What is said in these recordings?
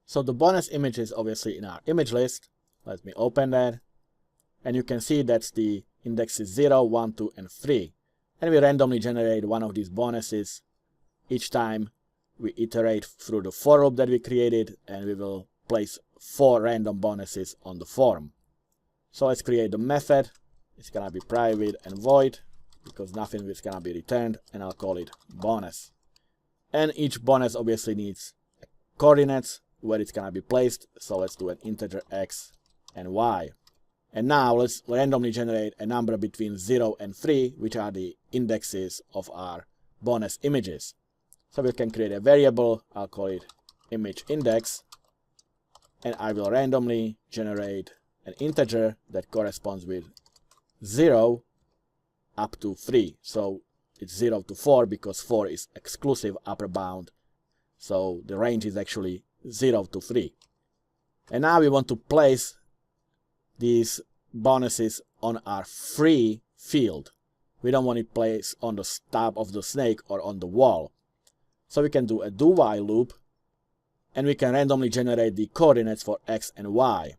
So the bonus image is obviously in our image list. Let me open that. And you can see that's the indexes 0, 1, 2, and 3. And we randomly generate one of these bonuses each time we iterate through the for loop that we created, and we will place 4 random bonuses on the form. So let's create the method. It's gonna be private and void because nothing is gonna be returned, and I'll call it bonus. And each bonus obviously needs coordinates where it's gonna be placed. So let's do an integer x and y. And now let's randomly generate a number between 0 and 3, which are the indexes of our bonus images. So we can create a variable. I'll call it image index, and I will randomly generate an integer that corresponds with 0 up to 3. So it's 0 to 4 because 4 is exclusive upper bound. So the range is actually 0 to 3. And now we want to place these bonuses on our free field. We don't want it placed on the top of the snake or on the wall. So we can do a do while loop, and we can randomly generate the coordinates for x and y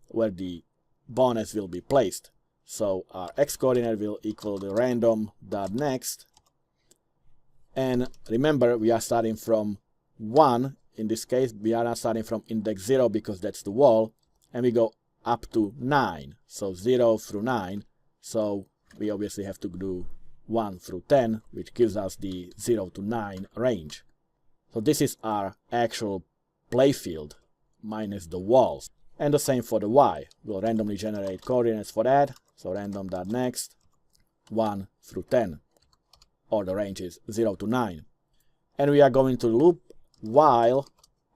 where the bonus will be placed. So our x coordinate will equal the random.next, and remember we are starting from 1. In this case we are not starting from index 0 because that's the wall, and we go up to 9, so 0 through 9. So we obviously have to do 1 through 10, which gives us the 0 to 9 range. So this is our actual playfield minus the walls. And the same for the y. We'll randomly generate coordinates for that. So random.next 1 through 10, or the range is 0 to 9. And we are going to loop while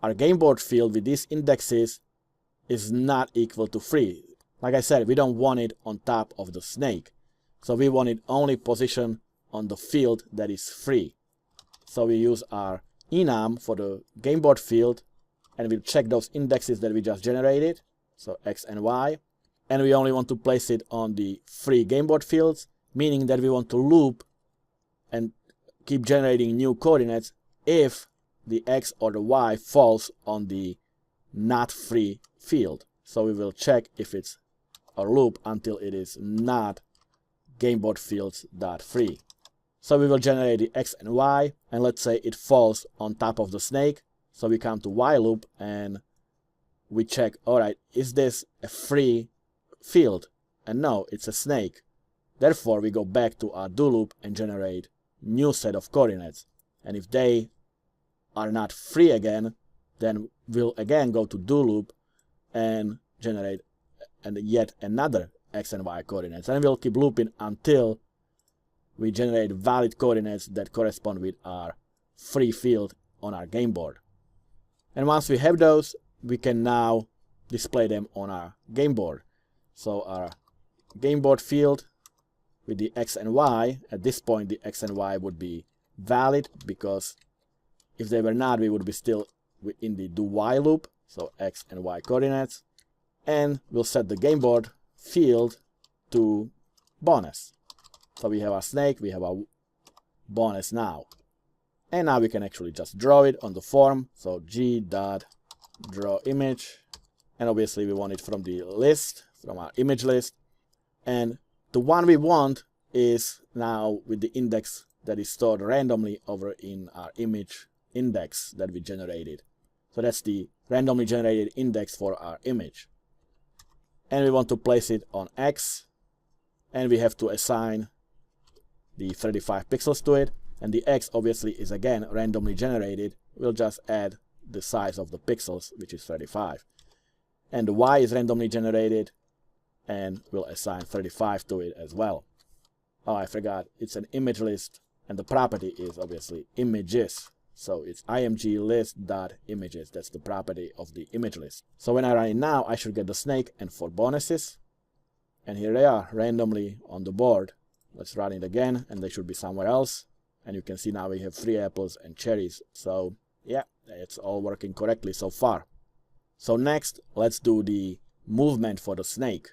our game board field with these indexes is not equal to 3. Like I said, we don't want it on top of the snake. So we want it only positioned on the field that is free. So we use our enum for the game board field, and we'll check those indexes that we just generated, so x and y. And we only want to place it on the free game board fields, meaning that we want to loop and keep generating new coordinates if the x or the y falls on the not free field. So we will check if it's a loop until it is not gameboard fields.free. So we will generate the x and y, and let's say it falls on top of the snake. So we come to while loop and we check, alright, is this a free field? And no, it's a snake. Therefore we go back to our do loop and generate new set of coordinates. And if they are not free again, then we'll again go to do loop and generate yet another x and y coordinates. And we'll keep looping until we generate valid coordinates that correspond with our free field on our game board. And once we have those, we can now display them on our game board. So our game board field with the x and y, at this point the x and y would be valid, because if they were not, we would be still within the do while loop, so x and y coordinates. And we'll set the game board field to bonus. So we have our snake, we have our bonus now. And now we can actually just draw it on the form. So g.drawImage, and obviously we want it from the list, from our image list. And the one we want is now with the index that is stored randomly over in our image index that we generated. So that's the randomly generated index for our image. And we want to place it on X, and we have to assign the 35 pixels to it. And the X obviously is again randomly generated. We'll just add the size of the pixels, which is 35. And the Y is randomly generated, and we'll assign 35 to it as well. Oh, I forgot, it's an image list, and the property is obviously images. So it's img list.images. That's the property of the image list. So when I run it now, I should get the snake and 4 bonuses. And here they are, randomly on the board. Let's run it again, and they should be somewhere else. And you can see now we have 3 apples and cherries. So yeah, it's all working correctly so far. So next, let's do the movement for the snake.